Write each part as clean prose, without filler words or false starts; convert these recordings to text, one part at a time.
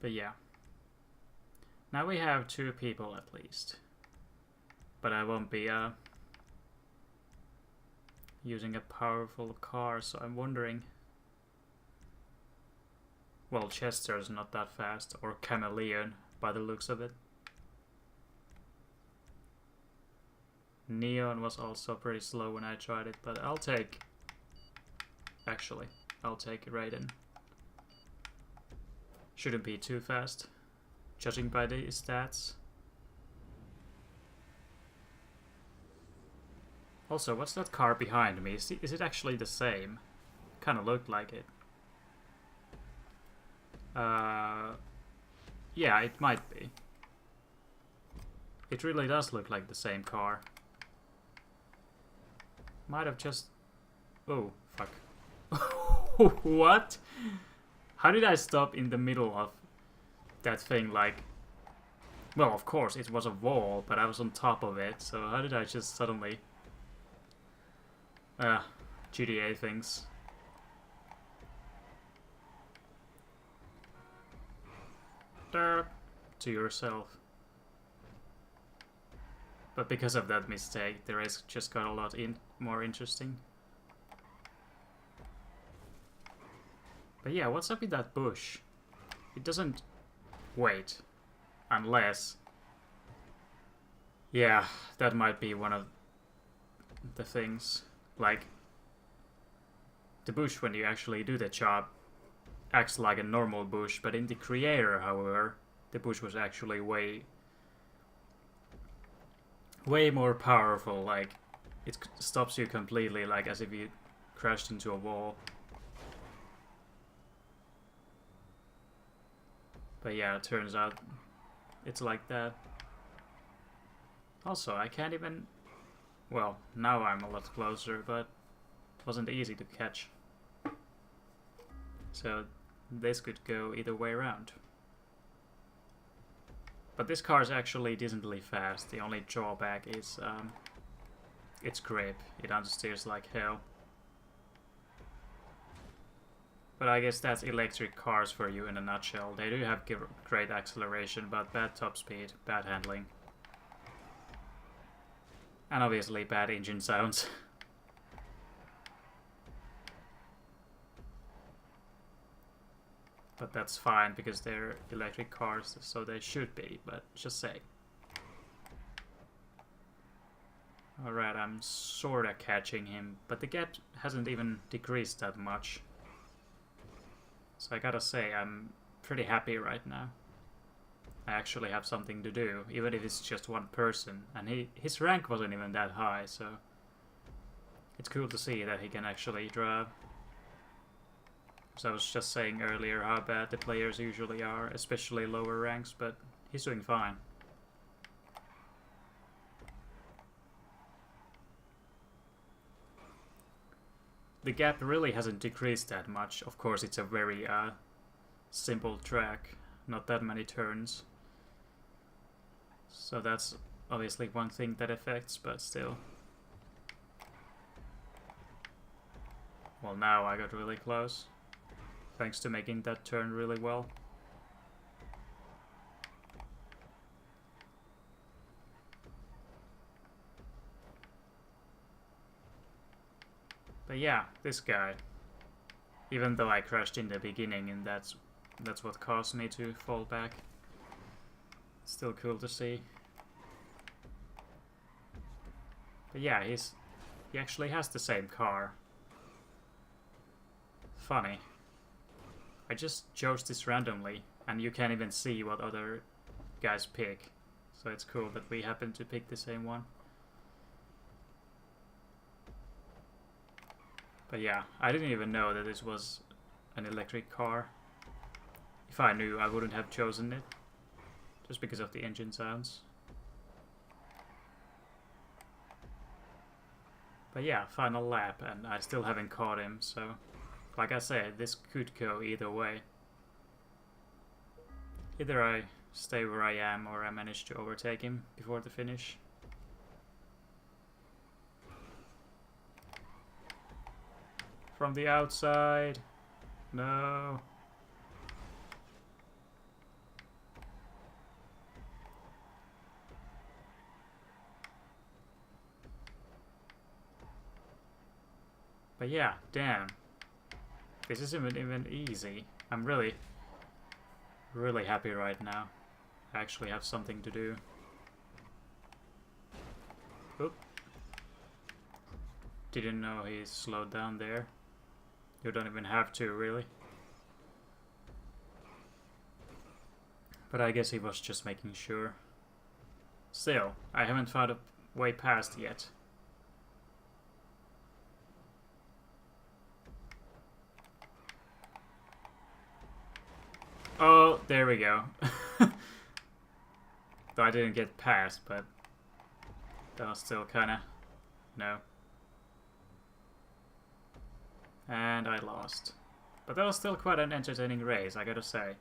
But yeah. Now we have 2 people at least. But I won't be using a powerful car, so I'm wondering... Well, Chester's not that fast, or Chameleon, by the looks of it. Neon was also pretty slow when I tried it, but I'll take... Actually, I'll take Raiden. Shouldn't be too fast, judging by the stats. Also, what's that car behind me? Is it actually the same? Kinda looked like it. Yeah, it might be. It really does look like the same car. Might have just... Oh, fuck. What? How did I stop in the middle of that thing, like... Well, of course, it was a wall, but I was on top of it, so how did I just suddenly... GTA things. Derp. To yourself. But because of that mistake, the race just got a lot more interesting. But yeah, what's up with that bush? It doesn't... Wait. Unless... Yeah, that might be one of the things. Like... The bush, when you actually do the job, acts like a normal bush, but in the creator, however, the bush was actually way more powerful. Like, it stops you completely, like as if you crashed into a wall. But yeah, it turns out it's like that. Also, I can't even... Well, now I'm a lot closer, but it wasn't easy to catch. So this could go either way around. But this car is actually decently fast. The only drawback is its grip. It understeers like hell. But I guess that's electric cars for you in a nutshell. They do have great acceleration, but bad top speed, bad handling. And obviously bad engine sounds. But that's fine because they're electric cars, so they should be, but just say. Alright, I'm sorta catching him, but the gap hasn't even decreased that much. So I gotta say, I'm pretty happy right now. I actually have something to do, even if it's just one person, and his rank wasn't even that high, so it's cool to see that he can actually drive. So I was just saying earlier how bad the players usually are, especially lower ranks, but he's doing fine. The gap really hasn't decreased that much. Of course, it's a very simple track, not that many turns. So that's obviously one thing that affects, but still. Well, now I got really close. Thanks to making that turn really well. But yeah, this guy. Even though I crashed in the beginning, and that's what caused me to fall back. Still cool to see. But yeah, he actually has the same car. Funny. I just chose this randomly, and you can't even see what other guys pick. So it's cool that we happen to pick the same one. But yeah, I didn't even know that this was an electric car. If I knew, I wouldn't have chosen it. Just because of the engine sounds. But yeah, final lap, and I still haven't caught him, so... Like I said, this could go either way. Either I stay where I am, or I manage to overtake him before the finish. From the outside! No! But yeah, damn. This isn't even easy. I'm really, really happy right now. I actually have something to do. Oop. Didn't know he slowed down there. You don't even have to, really. But I guess he was just making sure. Still, I haven't found a way past yet. Oh, there we go. Though I didn't get past, but that was still kinda... no. And I lost. But that was still quite an entertaining race, I gotta say.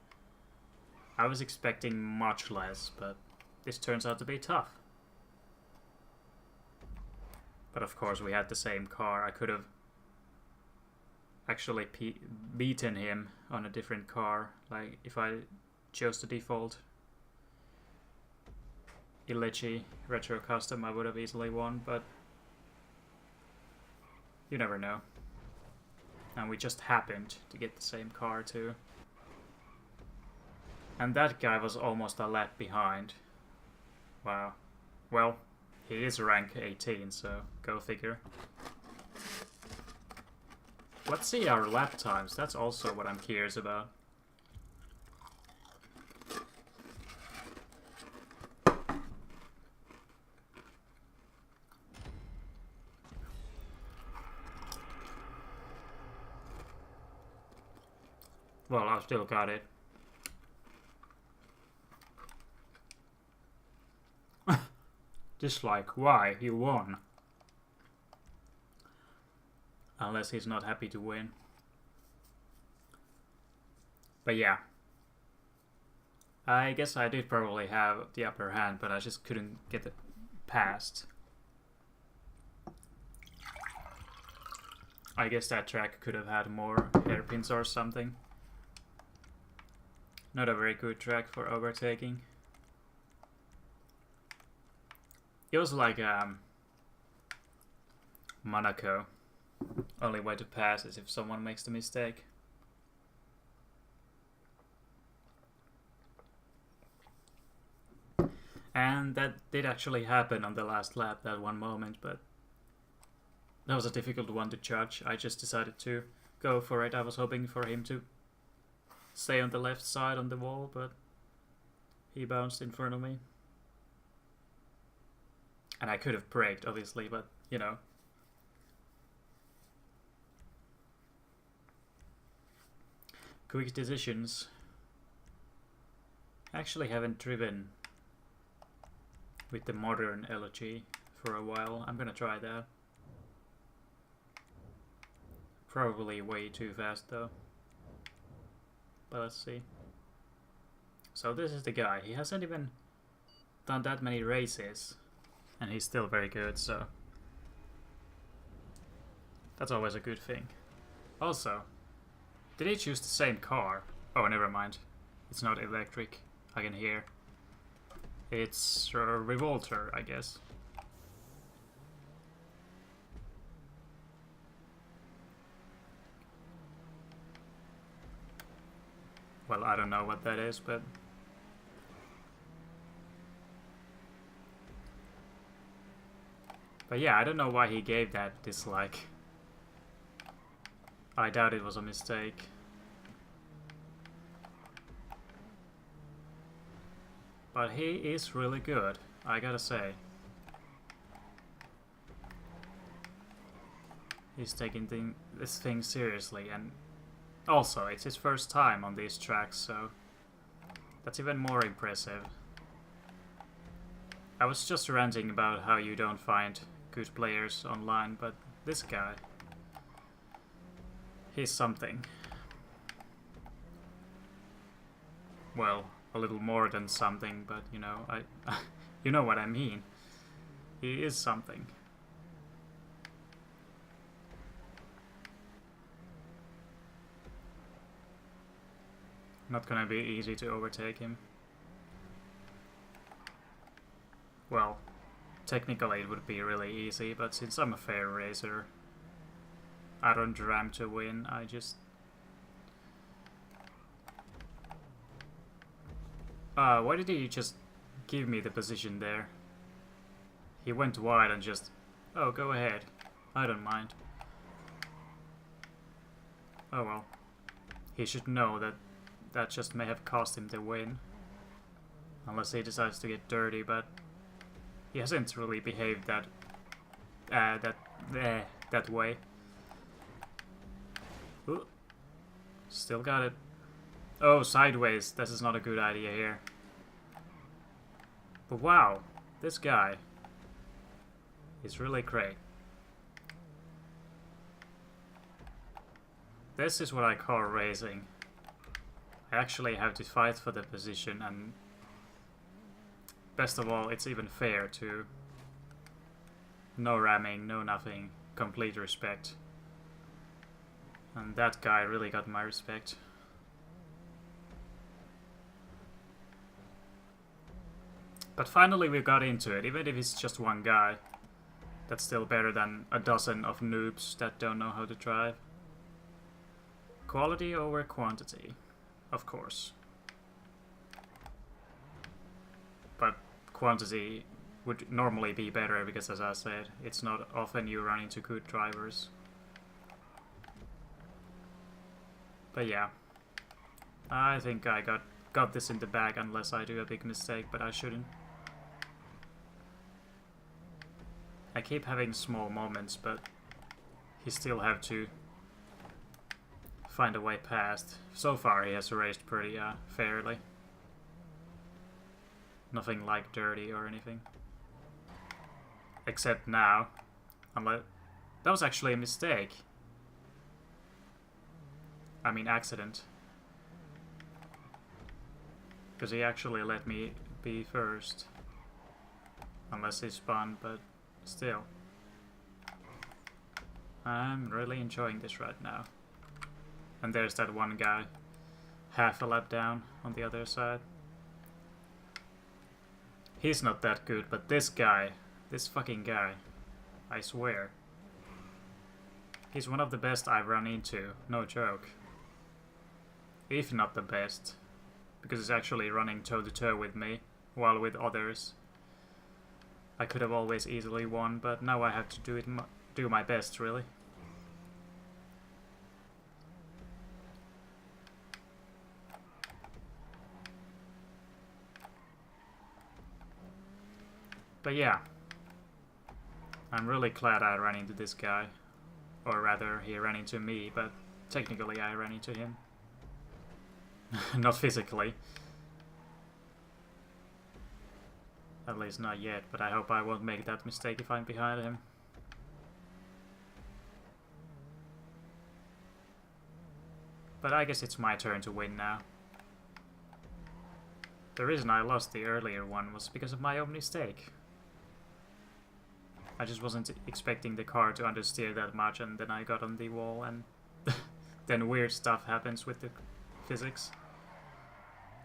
I was expecting much less, but this turns out to be tough. But of course we had the same car. I could have actually beaten him on a different car. Like if I chose the default Illichi Retro Custom, I would have easily won, but you never know. And we just happened to get the same car too. And that guy was almost a lap behind. Wow. Well, he is rank 18, so go figure. Let's see our lap times. That's also what I'm curious about. Well, I've still got it. Dislike, why? You won. Unless he's not happy to win. But yeah. I guess I did probably have the upper hand, but I just couldn't get it past. I guess that track could have had more hairpins or something. Not a very good track for overtaking. It was like Monaco. Only way to pass is if someone makes the mistake. And that did actually happen on the last lap, that one moment, but that was a difficult one to judge. I just decided to go for it. I was hoping for him to stay on the left side on the wall, but he bounced in front of me. And I could have braked, obviously, but, you know. Quick decisions. I actually haven't driven with the modern LG for a while. I'm gonna try that. Probably way too fast, though. But let's see. So this is the guy. He hasn't even done that many races. And he's still very good, so that's always a good thing. Also, did he choose the same car? Oh, never mind. It's not electric. I can hear. It's a Revolter, I guess. Well, I don't know what that is, but yeah, I don't know why he gave that dislike. I doubt it was a mistake. But he is really good, I gotta say. He's taking this thing seriously, and also it's his first time on these tracks, so that's even more impressive. I was just ranting about how you don't find good players online, but this guy, he's something. Well, a little more than something, but you know, you know what I mean. He is something. Not gonna be easy to overtake him. Well, technically it would be really easy, but since I'm a fair racer, I don't ram to win, I just... why did he just give me the position there? He went wide and just... Oh, go ahead. I don't mind. Oh well. He should know that that just may have cost him the win. Unless he decides to get dirty, but... He hasn't really behaved that... that way. Ooh. Still got it. Oh, sideways. This is not a good idea here. But wow, this guy is really great. This is what I call racing. I actually have to fight for the position, and best of all, it's even fair too. No ramming, no nothing, complete respect. And that guy really got my respect. But finally we got into it, even if it's just one guy. That's still better than a dozen of noobs that don't know how to drive. Quality over quantity, of course. But quantity would normally be better because, as I said, it's not often you run into good drivers. But yeah, I think I got this in the bag unless I do a big mistake, but I shouldn't. I keep having small moments, but he still have to find a way past. So far he has raced pretty fairly. Nothing like dirty or anything. Except now. Unless that was actually a mistake. I mean accident. Because he actually let me be first. Unless he spun, but still. I'm really enjoying this right now. And there's that one guy, half a lap down on the other side. He's not that good, but this guy, this fucking guy, I swear. He's one of the best I've run into, no joke. If not the best, because he's actually running toe to toe with me, while with others. I could have always easily won, but now I have to do my best, really. But yeah, I'm really glad I ran into this guy. Or rather, he ran into me, but technically I ran into him. Not physically. At least not yet, but I hope I won't make that mistake if I'm behind him. But I guess it's my turn to win now. The reason I lost the earlier one was because of my own mistake. I just wasn't expecting the car to understeer that much, and then I got on the wall, and then weird stuff happens with the physics.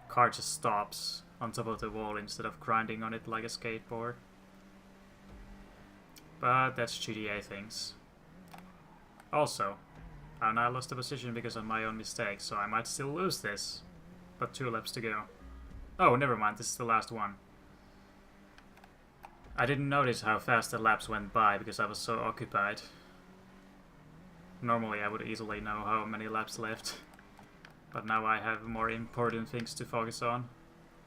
Car just stops on top of the wall instead of grinding on it like a skateboard. But that's GTA things. Also, I now lost the position because of my own mistake, so I might still lose this. But 2 laps to go. Oh, never mind, this is the last one. I didn't notice how fast the laps went by because I was so occupied. Normally I would easily know how many laps left. But now I have more important things to focus on.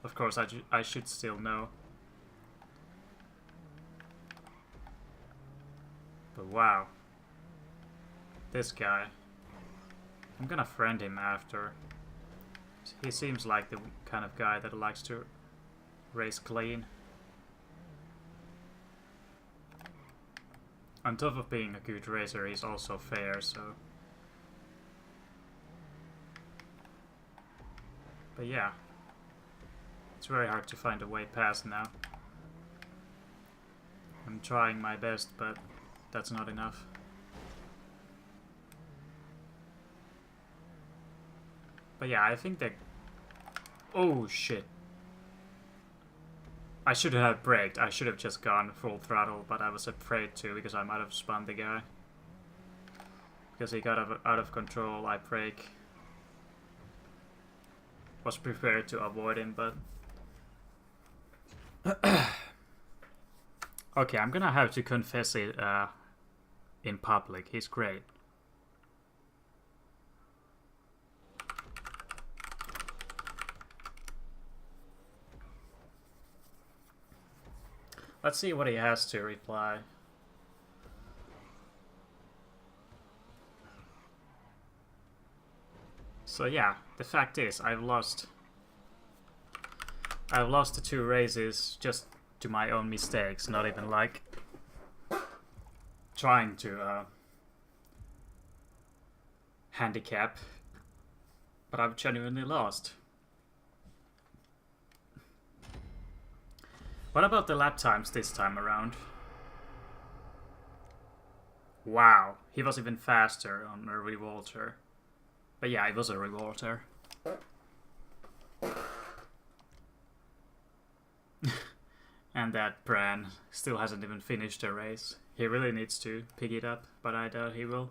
Of course, I should still know. But wow. This guy. I'm gonna friend him after. He seems like the kind of guy that likes to race clean. On top of being a good racer, he's also fair, so... But yeah. It's very hard to find a way past now. I'm trying my best, but that's not enough. But yeah, I think that... Oh shit. I should have braked. I should have just gone full throttle, but I was afraid to because I might have spun the guy. because he got out of control. I brake. Was prepared to avoid him, but okay, I'm gonna have to confess it in public. He's great. Let's see what he has to reply. So yeah, the fact is, I've lost the 2 races just to my own mistakes, not even like trying to handicap, but I've genuinely lost. What about the lap times this time around? Wow, he was even faster on a revolter. But yeah, it was a revolter. And that Bran still hasn't even finished the race. He really needs to pick it up, but I doubt he will.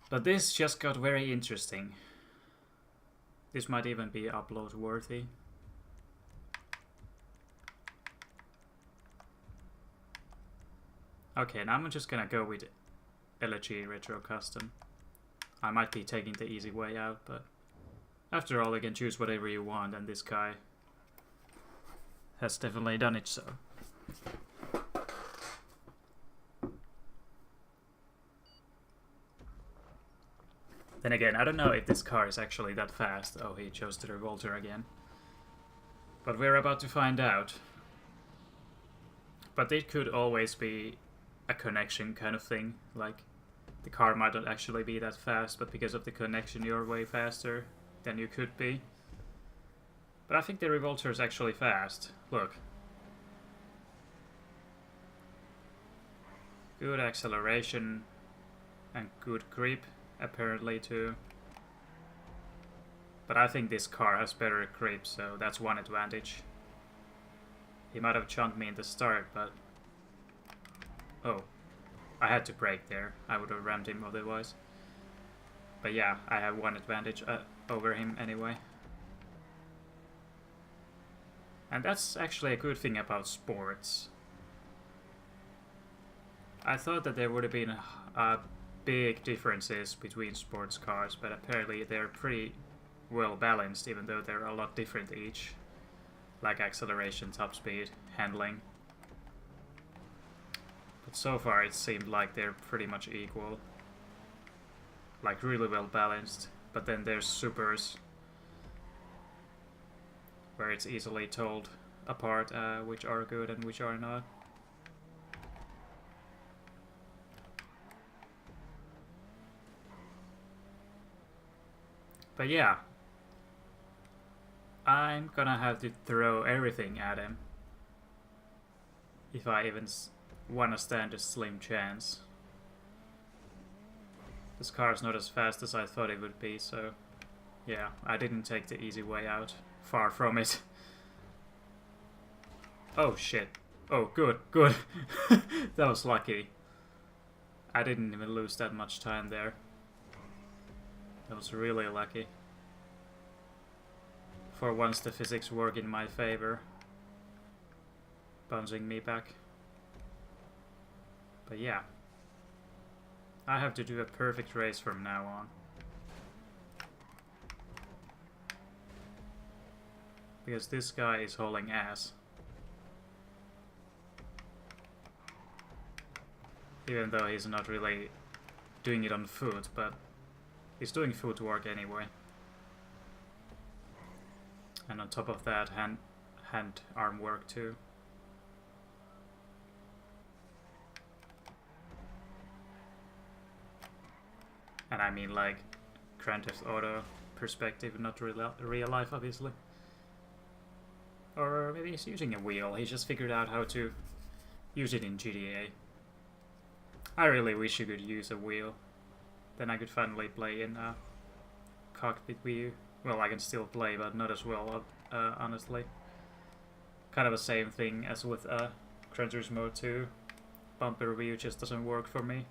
But this just got very interesting. This might even be upload worthy. Okay, now I'm just gonna go with Elegy Retro Custom. I might be taking the easy way out, but after all, you can choose whatever you want, and this guy has definitely done it so. Then again, I don't know if this car is actually that fast. Oh, he chose the revolter again. But we're about to find out. But it could always be a connection kind of thing, like the car might not actually be that fast, but because of the connection you're way faster than you could be. But I think the revolter is actually fast. Look. Good acceleration and good grip apparently too. But I think this car has better grip, so that's one advantage. He might have chunked me in the start, but oh, I had to brake there. I would have rammed him otherwise. But yeah, I have one advantage over him anyway. And that's actually a good thing about sports. I thought that there would have been big differences between sports cars, but apparently they're pretty well balanced, even though they're a lot different each. Like acceleration, top speed, handling. But so far it seemed like they're pretty much equal. Like really well balanced. But then there's supers, where it's easily told apart which are good and which are not. But yeah, I'm gonna have to throw everything at him if I even wanna stand a slim chance. This car's not as fast as I thought it would be, so yeah, I didn't take the easy way out. Far from it. Oh shit. Oh, good, good. That was lucky. I didn't even lose that much time there. That was really lucky. For once the physics work in my favor. Bouncing me back. But yeah. I have to do a perfect race from now on. Because this guy is hauling ass. Even though he's not really doing it on foot, but he's doing footwork anyway. And on top of that, hand arm work too. And I mean like Grand Theft Auto perspective, not real life obviously. Or maybe he's using a wheel, he just figured out how to use it in GTA. I really wish you could use a wheel. Then I could finally play in cockpit view. Well, I can still play, but not as well, honestly. Kind of the same thing as with Gran Turismo 2. Bumper view just doesn't work for me.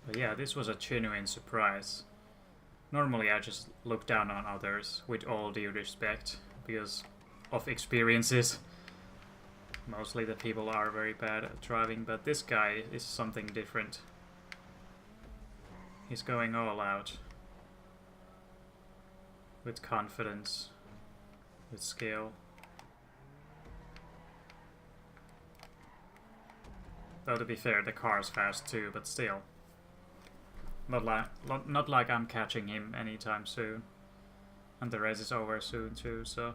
But yeah, this was a genuine surprise. Normally I just look down on others with all due respect because of experiences. Mostly the people are very bad at driving, but this guy is something different. He's going all out. With confidence. With skill. Though to be fair, the car's fast too, but still. Not like I'm catching him anytime soon. And the race is over soon too, so...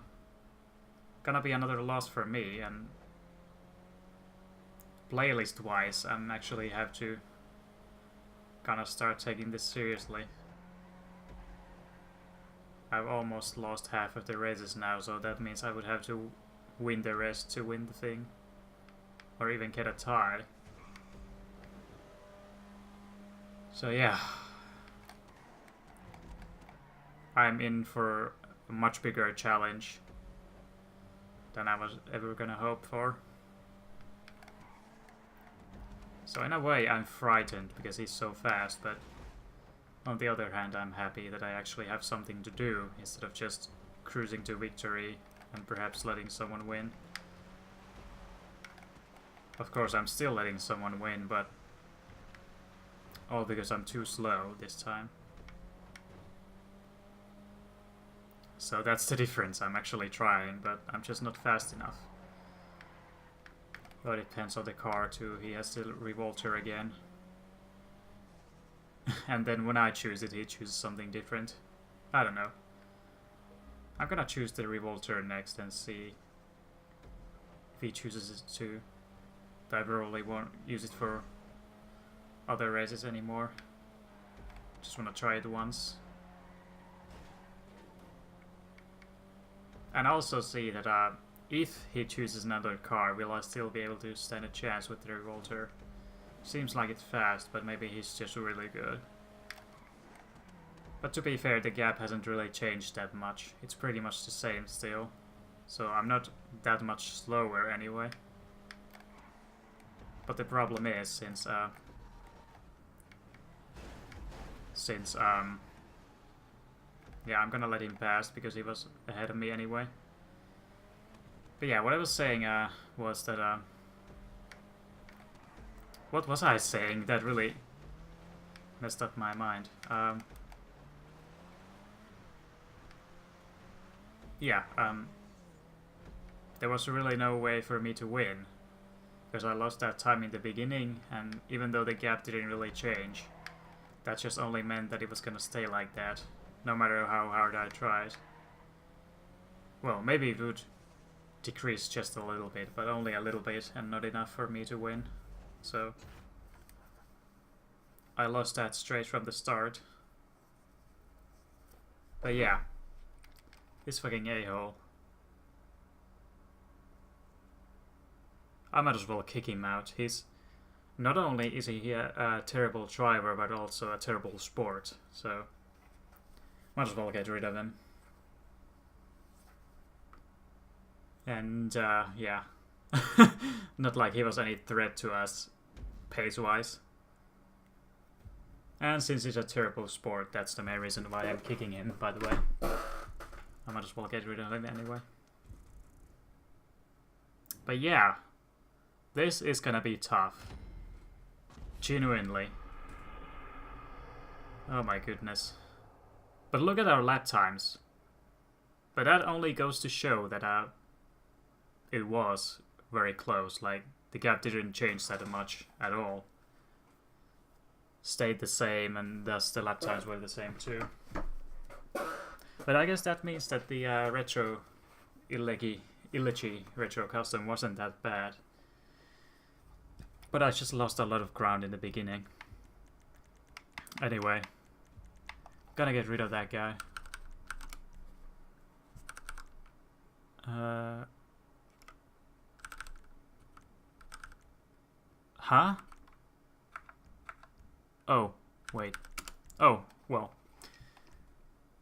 Gonna be another loss for me, and... Playlist-wise, I'm actually have to... Gonna start taking this seriously. I've almost lost half of the races now, so that means I would have to win the rest to win the thing. Or even get a tie. So yeah. I'm in for a much bigger challenge than I was ever gonna hope for. So in a way I'm frightened because he's so fast, but on the other hand I'm happy that I actually have something to do instead of just cruising to victory and perhaps letting someone win. Of course I'm still letting someone win, but all because I'm too slow this time. So that's the difference. I'm actually trying, but I'm just not fast enough. But it depends on the car too. He has the revolter again. And then when I choose it, he chooses something different. I don't know. I'm gonna choose the revolter next and see if he chooses it too. I probably won't use it for other races anymore. Just wanna try it once. And also see that if he chooses another car, will I still be able to stand a chance with the revolter? Seems like it's fast, but maybe he's just really good. But to be fair, the gap hasn't really changed that much. It's pretty much the same still. So I'm not that much slower anyway. But the problem is, since yeah, I'm gonna let him pass because he was ahead of me anyway. But yeah, what I was saying was that what was I saying? That really messed up my mind. Yeah, there was really no way for me to win because I lost that time in the beginning, and even though the gap didn't really change, that just only meant that it was gonna stay like that, no matter how hard I tried. Well, maybe it would decrease just a little bit, but only a little bit and not enough for me to win. So I lost that straight from the start. But yeah, this fucking a-hole. I might as well kick him out. He's not only is he a terrible driver, but also a terrible sport. So might as well get rid of him. And yeah, not like he was any threat to us pace-wise. And since he's a terrible sport, that's the main reason why I'm kicking him, by the way. I might as well get rid of him anyway. But yeah, this is gonna be tough. Genuinely. Oh my goodness. But look at our lap times. But that only goes to show that it was very close. Like, the gap didn't change that much at all. Stayed the same, and thus the lap times were the same too. But I guess that means that the retro Illichi retro custom wasn't that bad. But I just lost a lot of ground in the beginning. Anyway, gonna get rid of that guy. Huh? Oh, wait. Oh, well.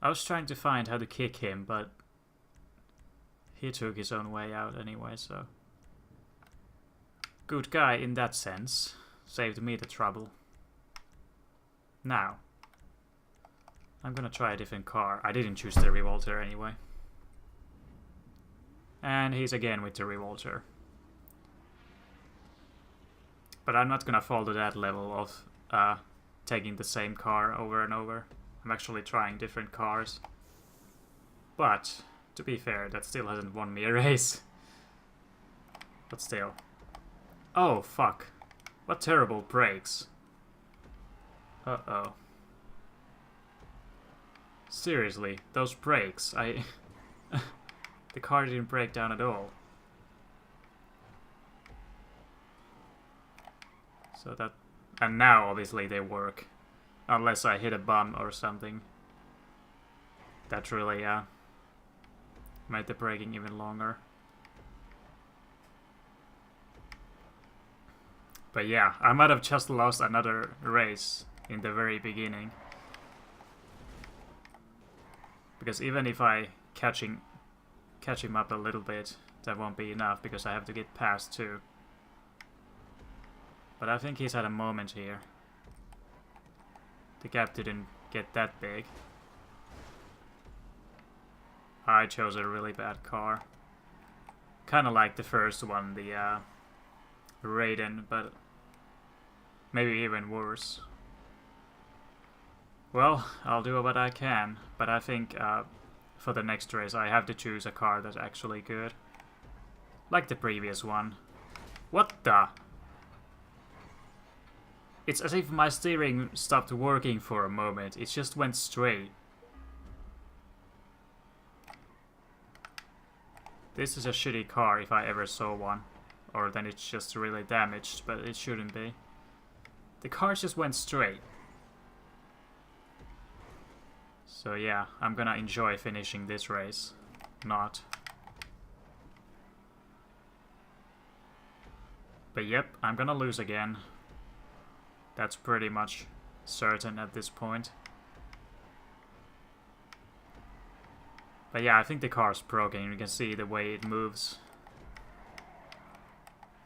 I was trying to find how to kick him, but he took his own way out anyway, so... Good guy in that sense. Saved me the trouble. Now, I'm gonna try a different car. I didn't choose the Revolter anyway. And he's again with the Revolter. But I'm not gonna fall to that level of taking the same car over and over. I'm actually trying different cars. But, to be fair, that still hasn't won me a race. But still. Oh, fuck. What terrible brakes. Uh-oh. Seriously, those brakes, the car didn't break down at all. So that... And now, obviously, they work. Unless I hit a bum or something. That really, made the braking even longer. But yeah, I might have just lost another race in the very beginning. Because even if I catch him up a little bit, that won't be enough because I have to get past too. But I think he's had a moment here. The gap didn't get that big. I chose a really bad car. Kinda like the first one, the Raiden, but maybe even worse. Well, I'll do what I can, but I think for the next race I have to choose a car that's actually good. Like the previous one. What the? It's as if my steering stopped working for a moment. It just went straight. This is a shitty car if I ever saw one. Or then it's just really damaged, but it shouldn't be. The car just went straight. So yeah, I'm gonna enjoy finishing this race. Not. But yep, I'm gonna lose again. That's pretty much certain at this point. But yeah, I think the car's broken. You can see the way it moves.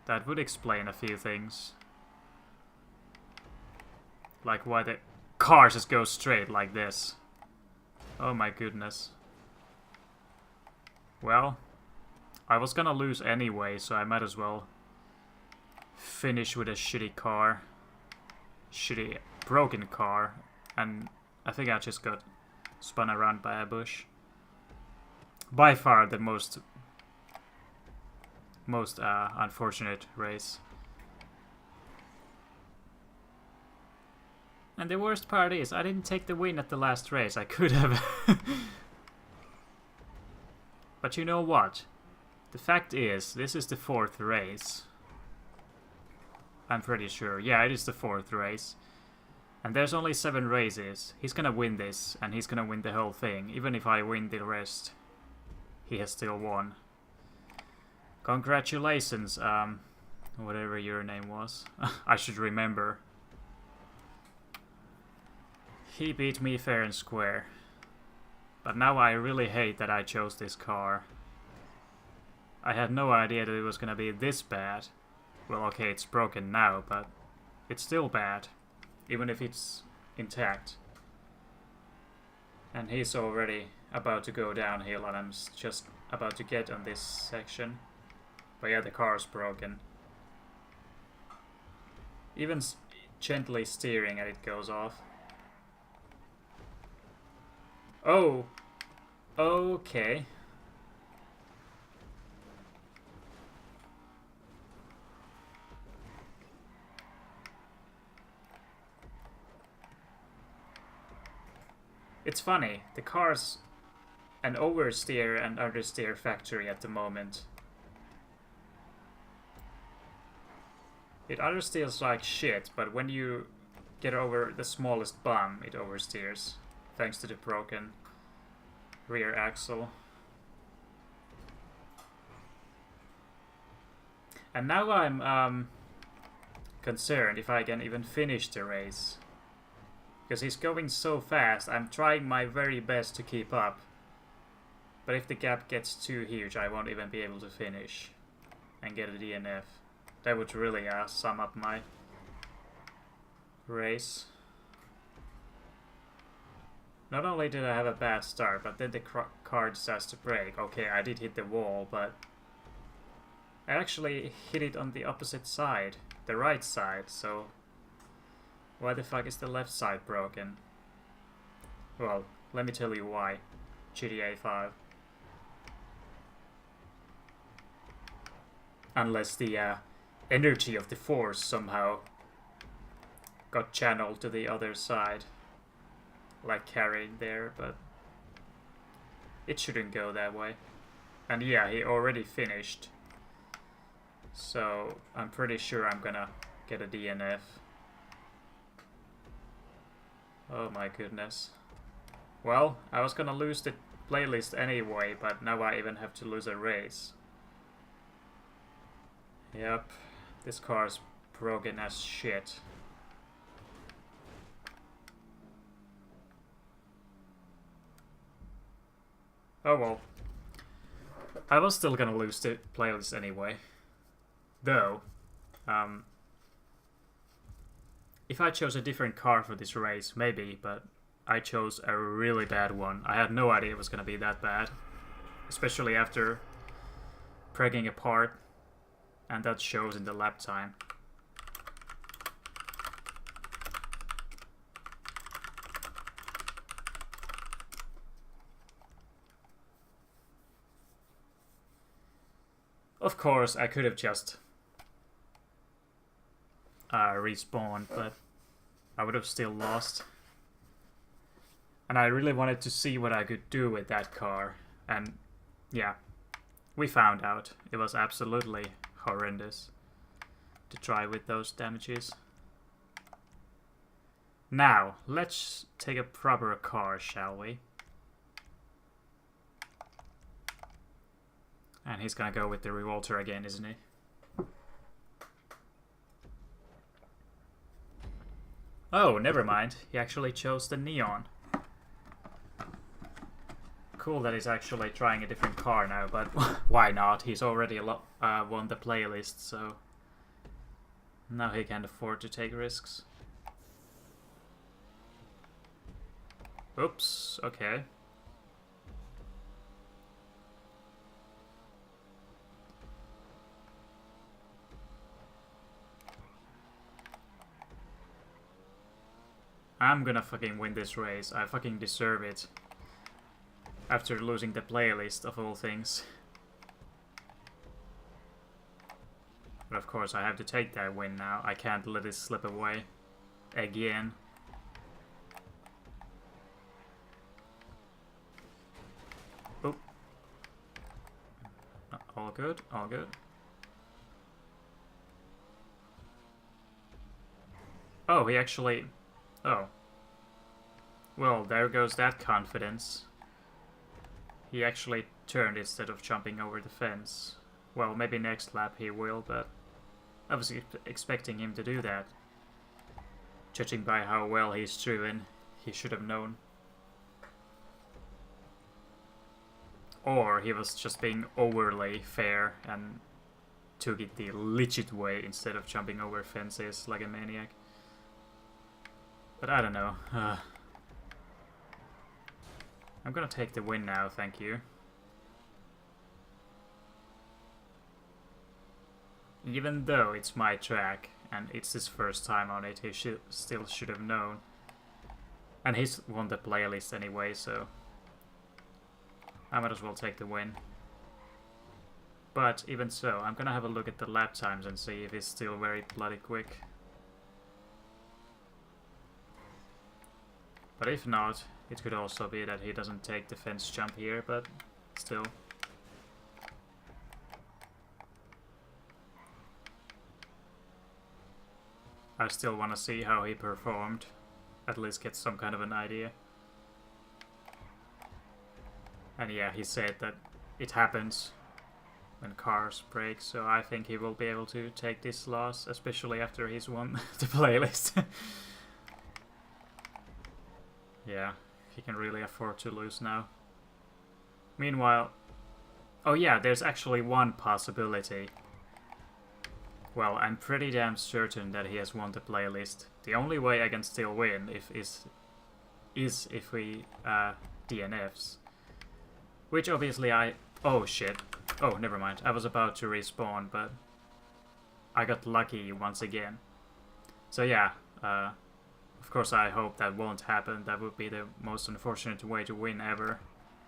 That would explain a few things. Like why the car just goes straight like this. Oh my goodness. Well, I was gonna lose anyway, so I might as well finish with a shitty car. Shitty broken car. And I think I just got spun around by a bush. By far the most unfortunate race. And the worst part is, I didn't take the win at the last race. I could have. But you know what? The fact is, this is the 4th race. I'm pretty sure. Yeah, it is the 4th race. And there's only 7 races. He's gonna win this, and he's gonna win the whole thing. Even if I win the rest, he has still won. Congratulations, whatever your name was. I should remember. He beat me fair and square. But now I really hate that I chose this car. I had no idea that it was gonna be this bad. Well, okay, it's broken now, but it's still bad. Even if it's intact. And he's already about to go downhill, and I'm just about to get on this section. But yeah, the car's broken. Even gently steering and it goes off. Oh! Okay. It's funny, the car's an oversteer and understeer factory at the moment. It understeers like shit, but when you get over the smallest bump, it oversteers. Thanks to the broken rear axle. And now I'm concerned if I can even finish the race. Because he's going so fast, I'm trying my very best to keep up. But if the gap gets too huge, I won't even be able to finish and get a DNF. That would really sum up my race. Not only did I have a bad start, but then the car decides to brake. Okay, I did hit the wall, but I actually hit it on the opposite side, the right side, so why the fuck is the left side broken? Well, let me tell you why. GTA 5. Unless the energy of the force somehow got channeled to the other side. Like carrying there, but it shouldn't go that way. And yeah, he already finished. So I'm pretty sure I'm gonna get a DNF. Oh my goodness. Well, I was gonna lose the playlist anyway, but now I even have to lose a race. Yep, this car's broken as shit. Oh well. I was still gonna lose the playlist anyway. Though, if I chose a different car for this race, maybe, but I chose a really bad one. I had no idea it was gonna be that bad. Especially after breaking apart, and that shows in the lap time. Of course, I could have just respawned, but I would have still lost. And I really wanted to see what I could do with that car. And yeah, we found out. It was absolutely horrendous to try with those damages. Now, let's take a proper car, shall we? And he's gonna go with the Revolter again, isn't he? Oh, never mind. He actually chose the Neon. Cool that he's actually trying a different car now, but why not? He's already won the playlist, so now he can afford to take risks. Oops, okay. I'm gonna fucking win this race. I fucking deserve it. After losing the playlist of all things. But of course I have to take that win now. I can't let it slip away. Again. Oh. All good, all good. Oh, he actually... Oh. Well, there goes that confidence. He actually turned instead of jumping over the fence. Well, maybe next lap he will, but I was expecting him to do that. Judging by how well he's driven, he should have known. Or he was just being overly fair and took it the legit way instead of jumping over fences like a maniac. But I don't know. I'm gonna take the win now, thank you. Even though it's my track and it's his first time on it, he still should have known. And he's won the playlist anyway, so I might as well take the win. But even so, I'm gonna have a look at the lap times and see if he's still very bloody quick. But if not, it could also be that he doesn't take the fence jump here, but still. I still want to see how he performed. At least get some kind of an idea. And yeah, he said that it happens when cars break, so I think he will be able to take this loss, especially after he's won the playlist. Yeah, he can really afford to lose now. Meanwhile... Oh yeah, there's actually one possibility. Well, I'm pretty damn certain that he has won the playlist. The only way I can still win is is if we DNFs. Which obviously oh shit. Oh, never mind. I was about to respawn, but I got lucky once again. So yeah, of course I hope that won't happen. That would be the most unfortunate way to win ever,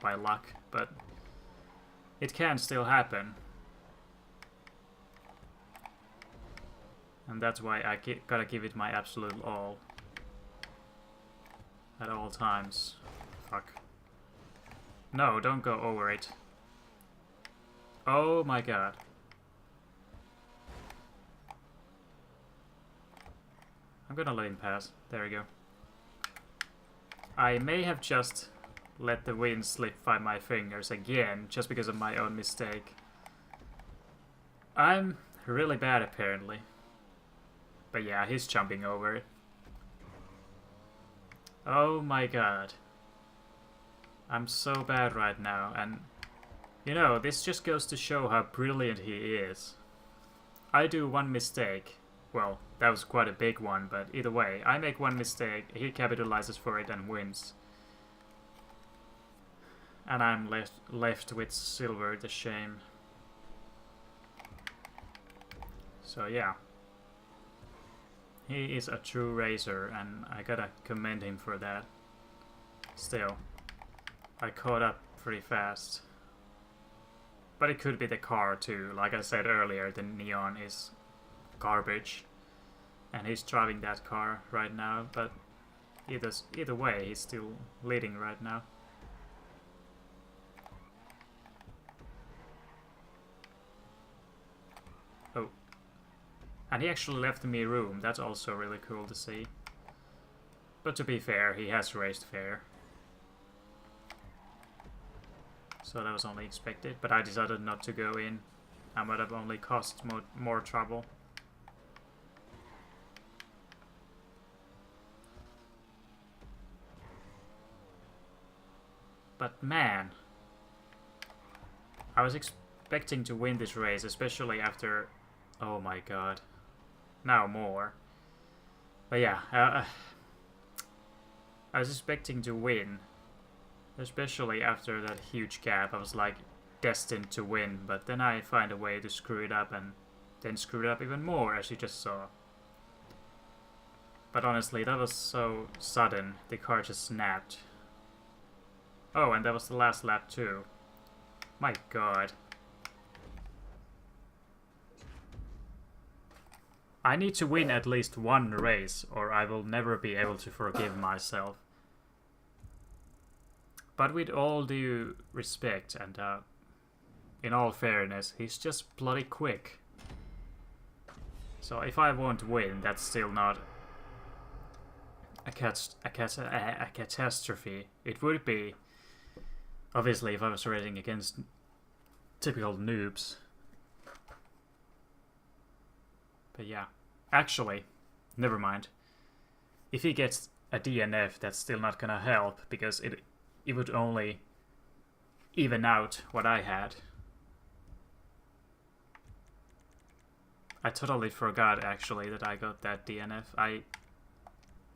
by luck, but it can still happen. And that's why I gotta give it my absolute all. At all times. Fuck. No, don't go over it. Oh my god. I'm gonna let him pass. There we go. I may have just let the wind slip by my fingers again, just because of my own mistake. I'm really bad apparently. But yeah, he's jumping over it. Oh my god. I'm so bad right now, and you know, this just goes to show how brilliant he is. I do one mistake. Well, that was quite a big one, but either way, I make one mistake, he capitalizes for it and wins. And I'm left with silver, the shame. So yeah. He is a true racer, and I gotta commend him for that. Still, I caught up pretty fast. But it could be the car too. Like I said earlier, the neon is garbage. And he's driving that car right now, but either way, he's still leading right now. Oh. And he actually left me room. That's also really cool to see. But to be fair, he has raced fair. So that was only expected. But I decided not to go in. I might have only caused more trouble. But man, I was expecting to win this race, especially after... Oh my god. Now more. But yeah, I was expecting to win, especially after that huge gap. I was like destined to win, but then I find a way to screw it up, and then screw it up even more, as you just saw. But honestly, that was so sudden. The car just snapped. Oh, and that was the last lap too. My god. I need to win at least one race, or I will never be able to forgive myself. But with all due respect and in all fairness, he's just bloody quick. So if I won't win, that's still not a catastrophe. It would be, obviously, if I was racing against typical noobs. But yeah. Actually, never mind. If he gets a DNF, that's still not gonna help, because it would only even out what I had. I totally forgot, actually, that I got that DNF. I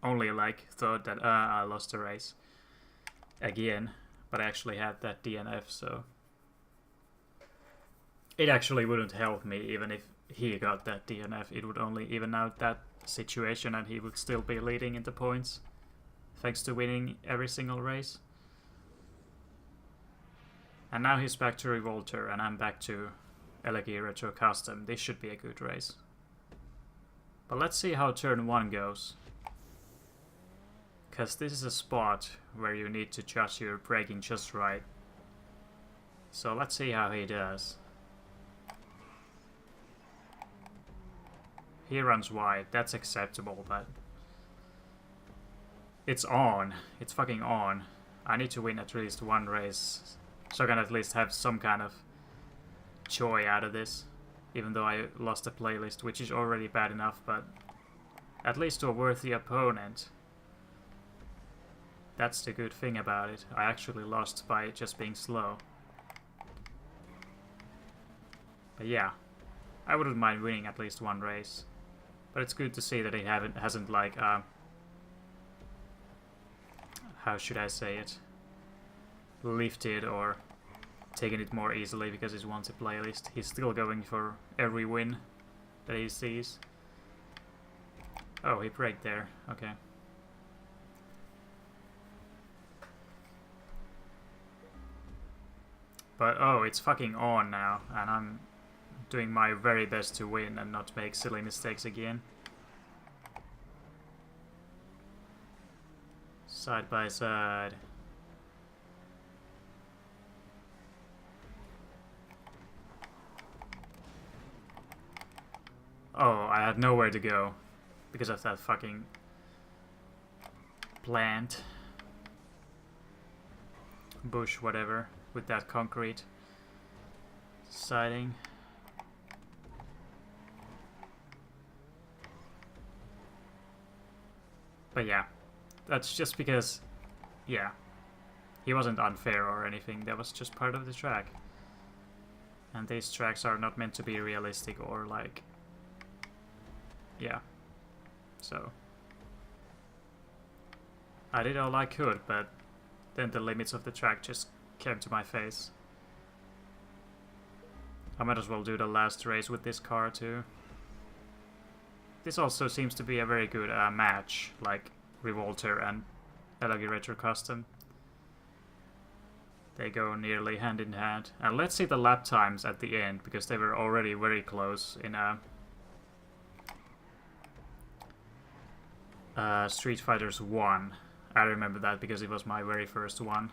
only, like, thought that, I lost the race again, but I actually had that DNF, so... It actually wouldn't help me, even if he got that DNF. It would only even out that situation, and he would still be leading in the points, thanks to winning every single race. And now he's back to Revolter, and I'm back to Elegy Retro Custom. This should be a good race. But let's see how turn 1 goes. Because this is a spot where you need to judge your braking just right. So let's see how he does. He runs wide, that's acceptable, but... It's on. It's fucking on. I need to win at least one race, so I can at least have some kind of joy out of this. Even though I lost the playlist, which is already bad enough, but... At least to a worthy opponent. That's the good thing about it. I actually lost by just being slow. But yeah, I wouldn't mind winning at least one race. But it's good to see that he hasn't like how should I say it, lifted or taken it more easily because he wants a playlist. He's still going for every win that he sees. Oh, he braked there. Okay. But oh, it's fucking on now, and I'm doing my very best to win and not make silly mistakes again. Side by side. Oh, I had nowhere to go because of that fucking plant. Bush, whatever, with that concrete siding. But yeah, that's just because, yeah, he wasn't unfair or anything. That was just part of the track. And these tracks are not meant to be realistic or like, yeah. So I did all I could, but then the limits of the track just came to my face. I might as well do the last race with this car too. This also seems to be a very good match, like Revolter and LG Retro Custom. They go nearly hand in hand. And let's see the lap times at the end, because they were already very close in Street Fighters 1. I remember that because it was my very first one.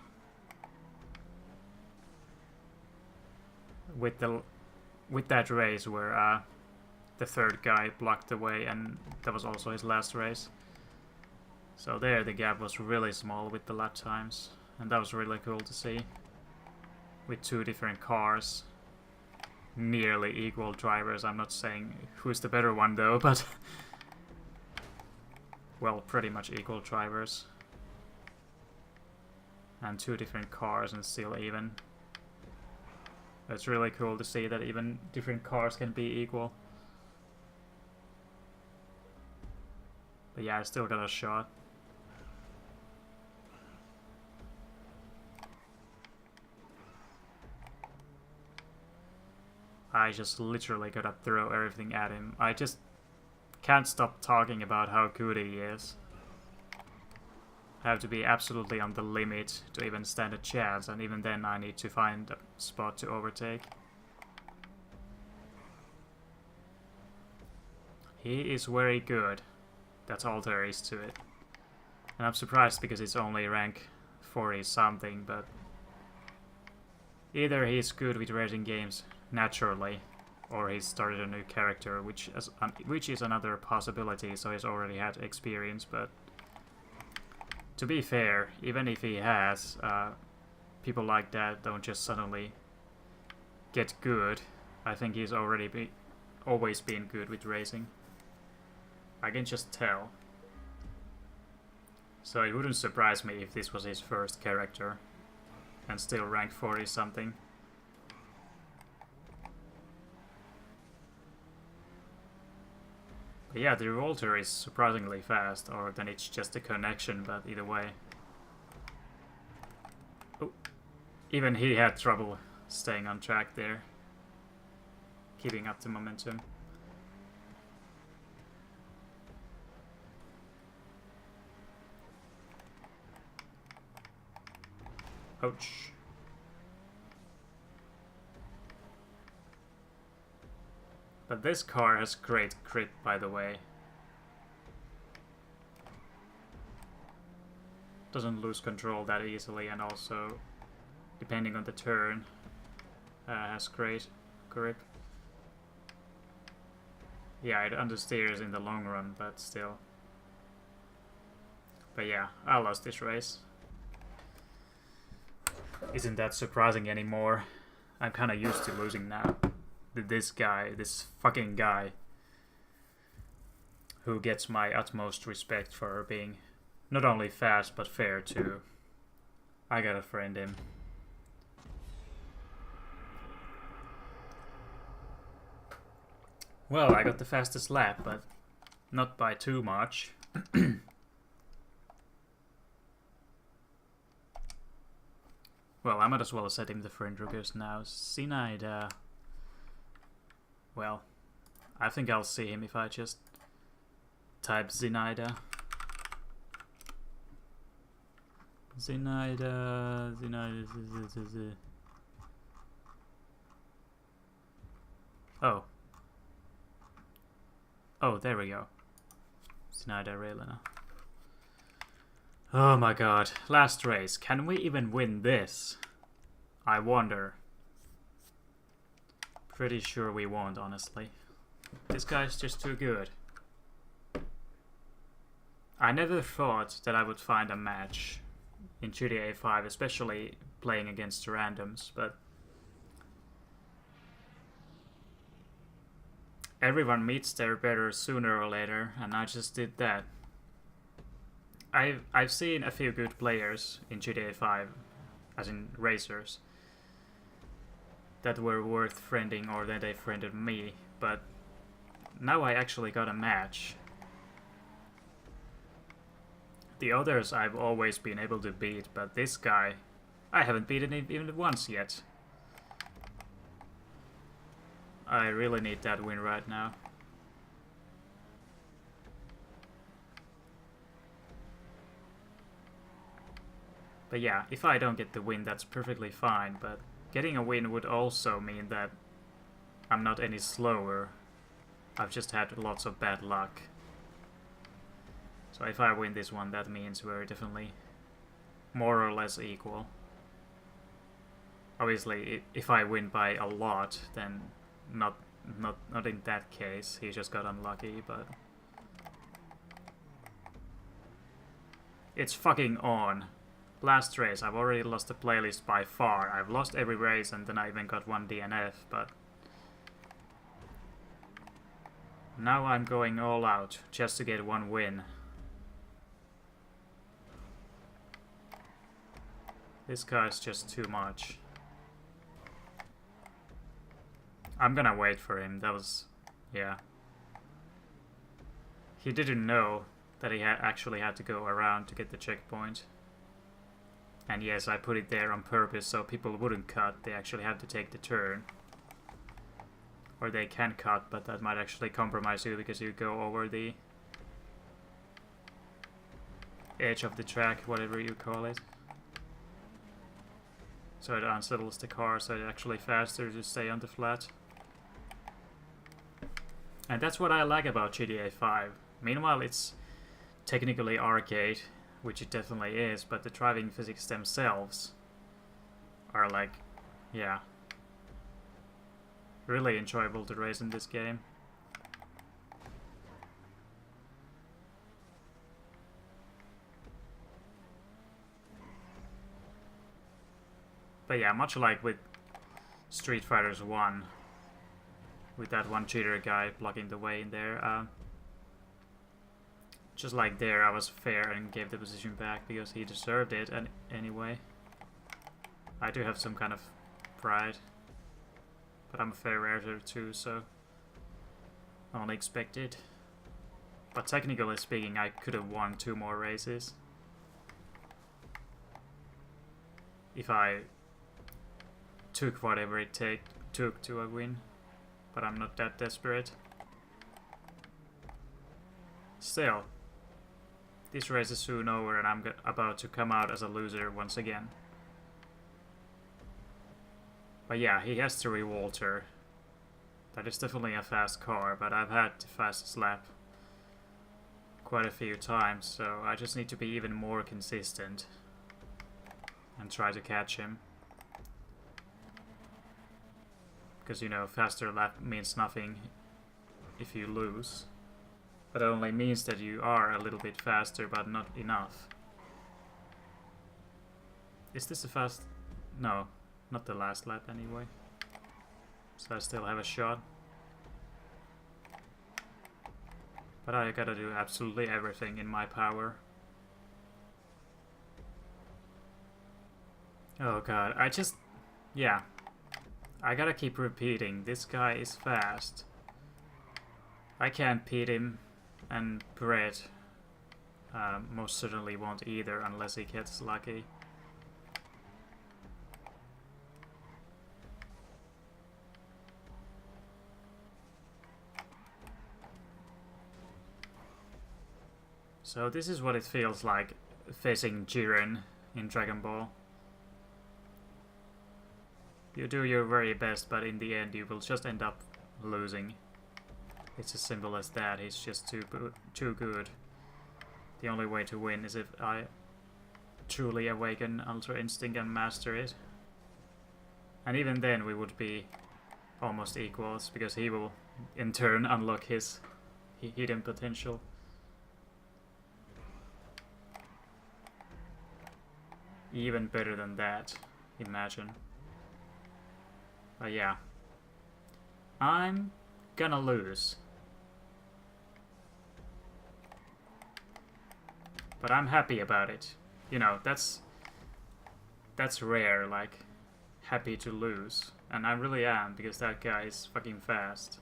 With that race where the third guy blocked the way, and that was also his last race. So there the gap was really small with the lap times, and that was really cool to see. With two different cars, nearly equal drivers. I'm not saying who's the better one though, but well, pretty much equal drivers. And two different cars and still even. It's really cool to see that even different cars can be equal. But yeah, I still got a shot. I just literally gotta throw everything at him. I just can't stop talking about how good he is. I have to be absolutely on the limit to even stand a chance, and even then I need to find a spot to overtake. He is very good. That's all there is to it. And I'm surprised because it's only rank 40 something, but either he's good with racing games naturally, or he's started a new character, which is another possibility, so he's already had experience. But to be fair, even if he has, people like that don't just suddenly get good. I think he's always been good with racing. I can just tell. So it wouldn't surprise me if this was his first character and still rank 40 something. But yeah, the Revolter is surprisingly fast, or then it's just a connection, but either way. Oh, even he had trouble staying on track there, keeping up the momentum. Ouch. But this car has great grip, by the way. Doesn't lose control that easily, and also, depending on the turn, has great grip. Yeah, it understeers in the long run, but still. But yeah, I lost this race. Isn't that surprising anymore? I'm kinda used to losing now. This fucking guy, who gets my utmost respect for being not only fast but fair too. I gotta friend him. Well, I got the fastest lap, but not by too much. Well, I might as well set him the friend request now. Zinaida. Well, I think I'll see him if I just type Zinaida. Zinaida. Oh. Oh, there we go. Zinaida Rayleona. Oh my god. Last race. Can we even win this? I wonder. Pretty sure we won't, honestly. This guy's just too good. I never thought that I would find a match in GTA 5, especially playing against randoms, but everyone meets their better sooner or later, and I just did that. I've seen a few good players in GTA 5, as in racers, that were worth friending or that they friended me, but now I actually got a match. The others I've always been able to beat, but this guy, I haven't beaten him even once yet. I really need that win right now. But yeah, if I don't get the win, that's perfectly fine, but getting a win would also mean that I'm not any slower. I've just had lots of bad luck. So if I win this one, that means we're definitely more or less equal. Obviously, if I win by a lot, then not in that case. He just got unlucky, but it's fucking on. Last race, I've already lost the playlist by far. I've lost every race and then I even got one DNF, but now I'm going all out just to get one win. This guy's just too much. I'm gonna wait for him. That was... yeah. He didn't know that he actually had to go around to get the checkpoint. And yes, I put it there on purpose so people wouldn't cut. They actually have to take the turn. Or they can cut, but that might actually compromise you because you go over the edge of the track, whatever you call it. So it unsettles the car, so it's actually faster to stay on the flat. And that's what I like about GTA 5. Meanwhile, it's technically arcade, which it definitely is, but the driving physics themselves are like, yeah, really enjoyable to race in this game. But yeah, much like with Street Fighters 1, with that one cheater guy blocking the way in there, just like there, I was fair and gave the position back because he deserved it. And anyway, I do have some kind of pride, but I'm a fair racer too, so only expected. But technically speaking, I could have won 2 more races if I took whatever it took to a win. But I'm not that desperate. Still, this race is soon over and I'm about to come out as a loser once again. But yeah, he has the Revolter. That is definitely a fast car, but I've had the fastest lap quite a few times, so I just need to be even more consistent and try to catch him. Because, you know, faster lap means nothing if you lose. But it only means that you are a little bit faster, but not enough. Is this the fast? No, not the last lap anyway. So I still have a shot. But I gotta do absolutely everything in my power. Oh god, yeah. I gotta keep repeating, this guy is fast. I can't beat him, and Brett most certainly won't either unless he gets lucky. So this is what it feels like facing Jiren in Dragon Ball. You do your very best, but in the end you will just end up losing. It's as simple as that. He's just too good. The only way to win is if I truly awaken Ultra Instinct and master it. And even then we would be almost equals, because he will in turn unlock his hidden potential. Even better than that, imagine. But yeah. I'm gonna lose. But I'm happy about it. You know, that's rare, like, happy to lose. And I really am, because that guy is fucking fast.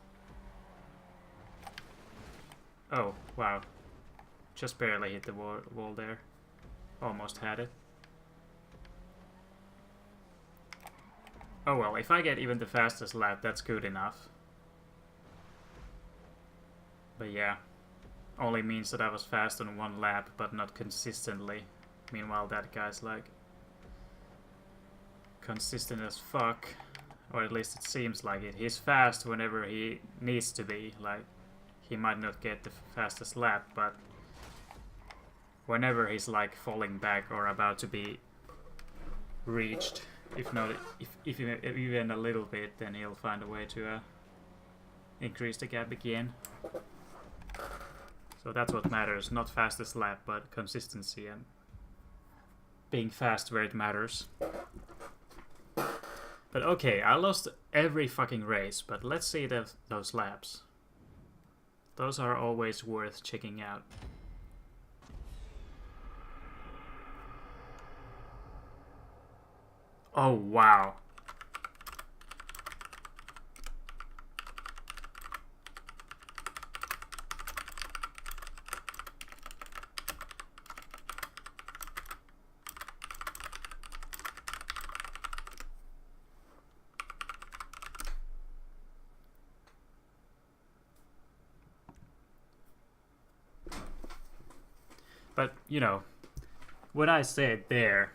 Oh, wow. Just barely hit the wall there. Almost had it. Oh well, if I get even the fastest lap, that's good enough. But yeah. Only means that I was fast on one lap, but not consistently. Meanwhile, that guy's like consistent as fuck. Or at least it seems like it. He's fast whenever he needs to be. Like, he might not get the fastest lap, but whenever he's like falling back or about to be reached, if even a little bit, then he'll find a way to increase the gap again. So that's what matters, not fastest lap, but consistency and being fast where it matters. But okay, I lost every fucking race, but let's see those laps. Those are always worth checking out. Oh wow. But, you know, what I said there,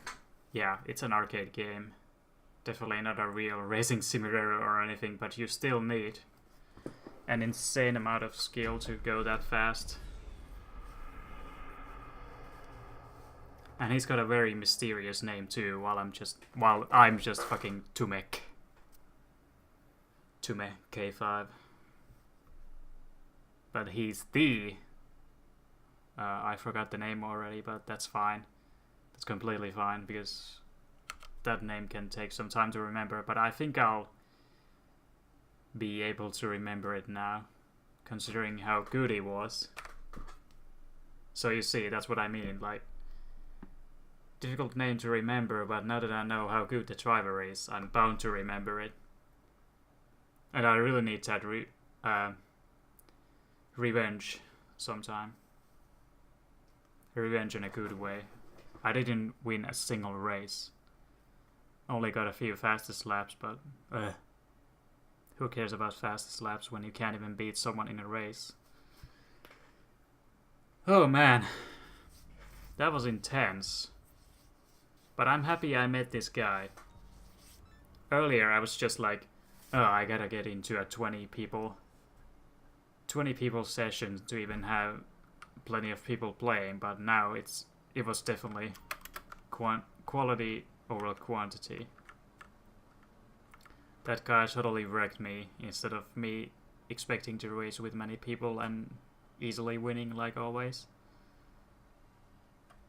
yeah, it's an arcade game. Definitely not a real racing simulator or anything, but you still need an insane amount of skill to go that fast. And he's got a very mysterious name too, while I'm just fucking Tumek. Tume K5. But he's the I forgot the name already, but that's fine. That's completely fine, because that name can take some time to remember, but I think I'll be able to remember it now, considering how good he was. So you see, that's what I mean, like, difficult name to remember, but now that I know how good the driver is, I'm bound to remember it. And I really need that revenge sometime. Revenge in a good way. I didn't win a single race. Only got a few fastest laps, but who cares about fastest laps when you can't even beat someone in a race? Oh man, that was intense. But I'm happy I met this guy. Earlier I was just like, oh, I gotta get into a 20 people session to even have plenty of people playing, but now it was definitely quality over quantity. That guy totally wrecked me, instead of me expecting to race with many people and easily winning like always.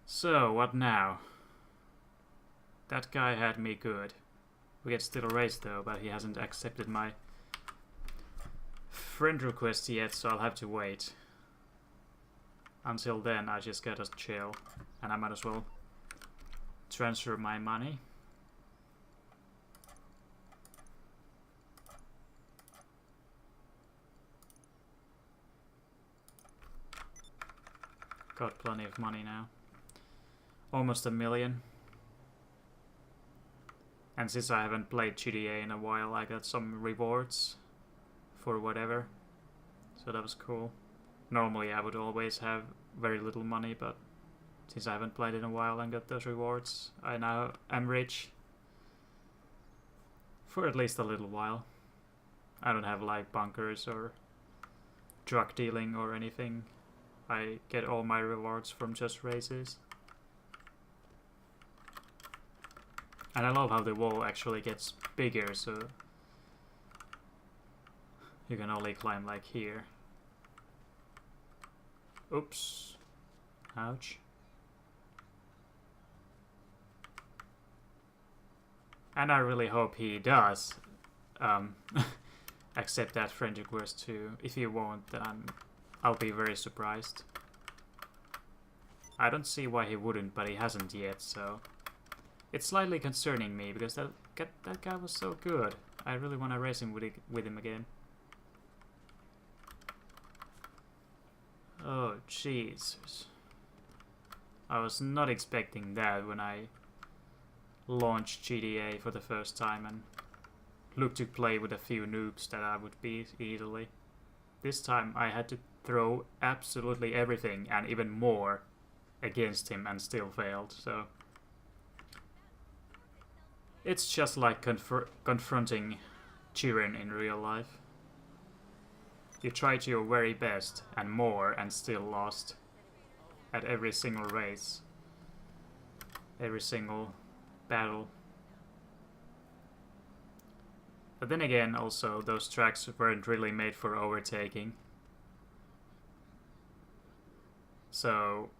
So, what now? That guy had me good. We can still race though, but he hasn't accepted my friend request yet, so I'll have to wait. Until then, I just gotta chill, and I might as well transfer my money. Got plenty of money now. Almost 1 million. And since I haven't played GTA in a while, I got some rewards for whatever. So that was cool. Normally I would always have very little money, but since I haven't played in a while and got those rewards, I now am rich. For at least a little while. I don't have like bunkers or drug dealing or anything. I get all my rewards from just races. And I love how the wall actually gets bigger, so you can only climb like here. Oops. Ouch. And I really hope he does accept that friend request too. If he won't, then I'll be very surprised. I don't see why he wouldn't, but he hasn't yet, so it's slightly concerning me because that guy was so good. I really want to race him with him again. Oh Jesus! I was not expecting that when I launched GTA for the first time and looked to play with a few noobs that I would beat easily. This time I had to throw absolutely everything and even more against him and still failed, so it's just like confronting Chirin in real life. You tried your very best and more and still lost at every single race, every single battle. But then again, also, those tracks weren't really made for overtaking. So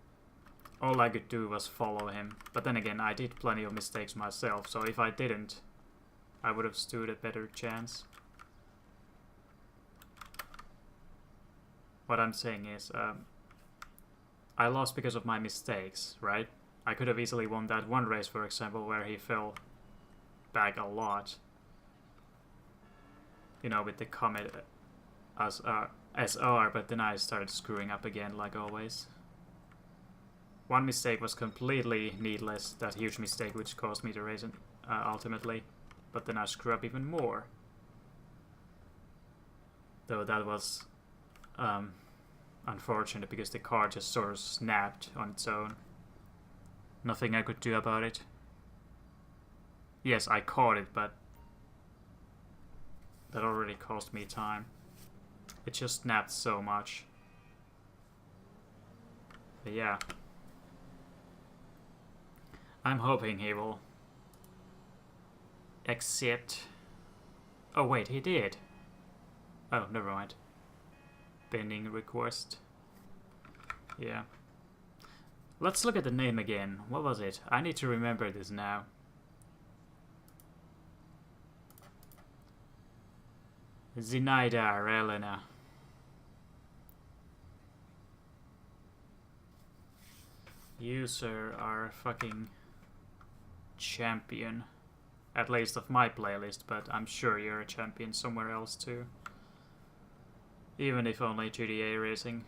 all I could do was follow him. But then again, I did plenty of mistakes myself, so if I didn't, I would have stood a better chance. What I'm saying is, I lost because of my mistakes, right? I could have easily won that one race, for example, where he fell back a lot. You know, with the Comet SR, but then I started screwing up again, like always. One mistake was completely needless, that huge mistake which caused me to race ultimately, but then I screw up even more. Though that was unfortunate because the car just sort of snapped on its own. Nothing I could do about it. Yes, I caught it, but that already cost me time. It just snapped so much. But yeah. I'm hoping he will accept. Oh wait, he did. Oh, never mind. Pending request. Yeah. Let's look at the name again. What was it? I need to remember this now. Zinaida Rayleona. User our fucking champion. At least of my playlist, but I'm sure you're a champion somewhere else too. Even if only GTA racing.